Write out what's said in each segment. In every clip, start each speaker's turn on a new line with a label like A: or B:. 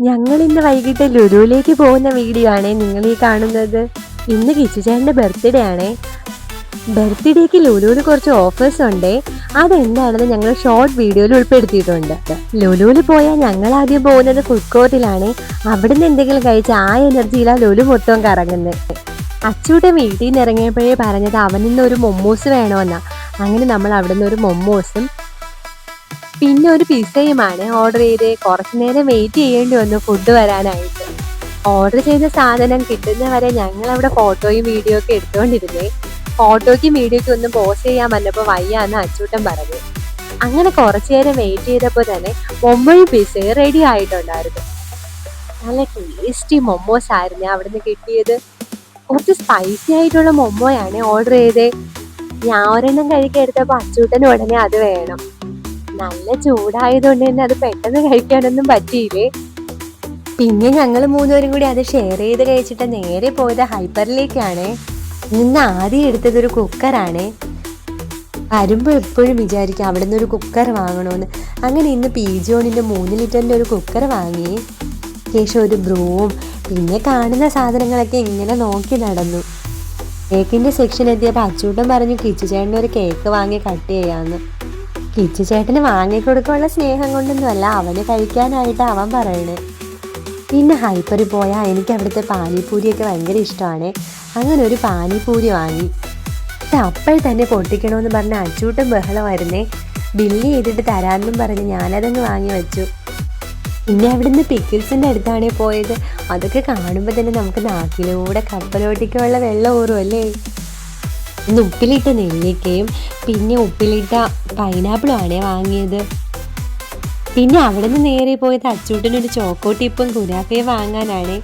A: ഞങ്ങൾ ഇന്ന് വൈകിട്ട് ലുലുവിലേക്ക് പോകുന്ന വീഡിയോ ആണേ നിങ്ങൾ ഈ കാണുന്നത്. ഇന്ന് കിച്ചുചേട്ടൻ്റെ ബർത്ത്ഡേ ആണേ. ബർത്ത്ഡേക്ക് ലുലുവിൽ കുറച്ച് ഓഫേഴ്സ് ഉണ്ട്. അതെന്താണെന്ന് ഞങ്ങൾ ഷോർട്ട് വീഡിയോയിൽ ഉൾപ്പെടുത്തിയിട്ടുണ്ട്. ലുലുവിൽ പോയാൽ ഞങ്ങൾ ആദ്യം പോകുന്നത് ഫുഡ് കോർട്ടിലാണ്. അവിടുന്ന് എന്തെങ്കിലും കഴിച്ച് ആ എനർജിയിലാണ് ലുലു മൊത്തം കറങ്ങുന്നത്. അച്ചൂട്ടൻ വീട്ടിൽ നിന്ന് ഇറങ്ങിയപ്പോഴേ പറഞ്ഞത് അവനിന്ന് ഒരു മൊമ്മൂസ് വേണമെന്നാ. അങ്ങനെ നമ്മൾ അവിടുന്ന് ഒരു മൊമ്മൂസും പിന്നെ ഒരു പിസയുമാണ് ഓർഡർ ചെയ്ത്. കുറച്ചു നേരം വെയിറ്റ് ചെയ്യേണ്ടി വന്നു ഫുഡ് വരാനായിട്ട്. ഓർഡർ ചെയ്ത സാധനം കിട്ടുന്ന വരെ ഞങ്ങൾ അവിടെ ഫോട്ടോയും വീഡിയോ ഒക്കെ എടുത്തുകൊണ്ടിരുന്നേ. ഫോട്ടോയ്ക്കും വീഡിയോയ്ക്കും ഒന്നും പോസ്റ്റ് ചെയ്യാൻ വന്നപ്പോൾ വയ്യാന്ന് അച്ചൂട്ടൻ പറഞ്ഞു. അങ്ങനെ കുറച്ചു നേരം വെയിറ്റ് ചെയ്തപ്പോൾ തന്നെ മൊമ്മോയും പിസയും റെഡി ആയിട്ടുണ്ടായിരുന്നു. നല്ല ടേസ്റ്റി മൊമ്മോസ് ആയിരുന്നു അവിടുന്ന് കിട്ടിയത്. കുറച്ച് സ്പൈസി ആയിട്ടുള്ള മൊമ്മോയാണ് ഓർഡർ ചെയ്തേ. ഞാൻ ഒരെണ്ണം കഴിക്കാൻ എടുത്തപ്പോൾ അച്ചൂട്ടന് ഉടനെ അത് വേണം. നല്ല ചൂടായതുകൊണ്ട് തന്നെ അത് പെട്ടെന്ന് കഴിക്കാനൊന്നും പറ്റിയില്ലേ. പിന്നെ ഞങ്ങൾ മൂന്നുപേരും കൂടി അത് ഷെയർ ചെയ്ത് കഴിച്ചിട്ട് നേരെ പോയത് ഹൈപ്പറിലേക്കാണ്. ഇന്ന് ആദ്യം എടുത്തതൊരു കുക്കറാണ്. വരുമ്പോൾ എപ്പോഴും വിചാരിക്കും അവിടെ നിന്ന് ഒരു കുക്കർ വാങ്ങണമെന്ന്. അങ്ങനെ ഇന്ന് പീജിയോണിൻ്റെ 3 ലിറ്ററിൻ്റെ ഒരു കുക്കർ വാങ്ങി. ശേഷം ഒരു ബ്രൂവും പിന്നെ കാണുന്ന സാധനങ്ങളൊക്കെ ഇങ്ങനെ നോക്കി നടന്നു. കേക്കിൻ്റെ സെക്ഷൻ എത്തിയപ്പോൾ അച്ചൂട്ടൻ പറഞ്ഞു കിച്ചുചേട്ടന് ഒരു കേക്ക് വാങ്ങി കട്ട് ചെയ്യാമെന്ന്. കിച്ചുചേട്ടന് വാങ്ങിക്കൊടുക്കാനുള്ള സ്നേഹം കൊണ്ടൊന്നുമല്ല, അവന് കഴിക്കാനായിട്ട് അവൻ പറയണേ. പിന്നെ ഹൈപ്പറിൽ പോയാൽ എനിക്ക് അവിടുത്തെ പാനിപ്പൂരിയൊക്കെ ഭയങ്കര ഇഷ്ടമാണ്. അങ്ങനെ ഒരു പാനിപ്പൂരി വാങ്ങി. അപ്പോൾ തന്നെ പൊട്ടിക്കണമെന്ന് പറഞ്ഞ് അച്ചൂട്ടൻ ബഹളമായിരുന്നേ. ബില്ല് ചെയ്തിട്ട് തരാമെന്നും പറഞ്ഞ് ഞാനതങ്ങ് വാങ്ങി വെച്ചു. പിന്നെ അവിടുന്ന് പിക്കിൾസിൻ്റെ അടുത്താണ് പോയത്. അതൊക്കെ കാണുമ്പോൾ തന്നെ നമുക്ക് നാക്കിലൂടെ കപ്പലോട്ടിക്കുള്ള വെള്ളം ഊറുമല്ലേ. ഇന്ന് ഉപ്പിലിട്ട നെല്ലിക്കയും പിന്നെ ഉപ്പിലിട്ട പൈനാപ്പിളും ആണേ വാങ്ങിയത്. പിന്നെ അവിടെ നിന്ന് നേരെ പോയത് അച്ചൂട്ടനൊരു ചോക്കോ ടിപ്പും കുനാഫയും വാങ്ങാനാണ്.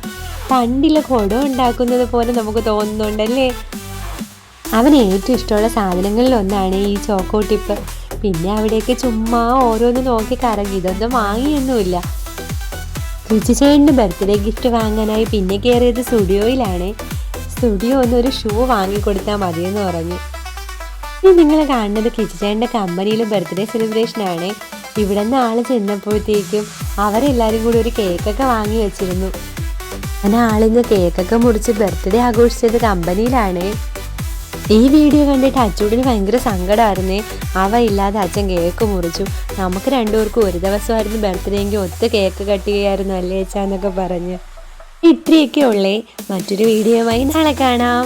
A: പണ്ടിലെ കുടം ഉണ്ടാക്കുന്നത് പോലെ നമുക്ക് തോന്നുന്നുണ്ടല്ലേ. അവന് ഏറ്റവും ഇഷ്ടമുള്ള സാധനങ്ങളിലൊന്നാണ് ഈ ചോക്കോ ടിപ്പ്. പിന്നെ അവിടെയൊക്കെ ചുമ്മാ ഓരോന്ന് നോക്കി കറങ്ങി. ഇതൊന്നും വാങ്ങിയൊന്നുമില്ല. കിച്ചുചേട്ടൻ്റെ ബർത്ത്ഡേ ഗിഫ്റ്റ് വാങ്ങാനായി പിന്നെ കയറിയത് സ്റ്റുഡിയോയിലാണ്. സ്റ്റുഡിയോ ഒരു ഷൂ വാങ്ങിക്കൊടുത്താൽ മതിയെന്ന് പറഞ്ഞു. ഇനി നിങ്ങൾ കാണുന്നത് കിച്ചുചേട്ടൻ്റെ കമ്പനിയിലെ ബർത്ത്ഡേ സെലിബ്രേഷനാണ്. ഇവിടെ നിന്ന് ആൾ ചെന്നപ്പോഴത്തേക്കും അവരെല്ലാവരും കൂടി ഒരു കേക്കൊക്കെ വാങ്ങി വെച്ചിരുന്നു. അങ്ങനെ ആളിന്ന് കേക്കൊക്കെ മുറിച്ച് ബർത്ത്ഡേ ആഘോഷിച്ചത് കമ്പനിയിലാണ്. ഈ വീഡിയോ കണ്ടിട്ട് അച്ചൂട്ടിന് ഭയങ്കര സങ്കടമായിരുന്നേ. അവ ഇല്ലാതെ അച്ഛൻ കേക്ക് മുറിച്ചു. നമുക്ക് രണ്ടുപേർക്കും ഒരു ദിവസമായിരുന്നു ബർത്ത്ഡേ എങ്കിൽ ഒത്ത് കേക്ക് കട്ട് ചെയ്യായിരുന്നു അല്ലേ അച്ഛാന്നൊക്കെ പറഞ്ഞ്. ഇത്രയൊക്കെ ഉള്ളേ. മറ്റൊരു വീഡിയോയുമായി നാളെ കാണാം.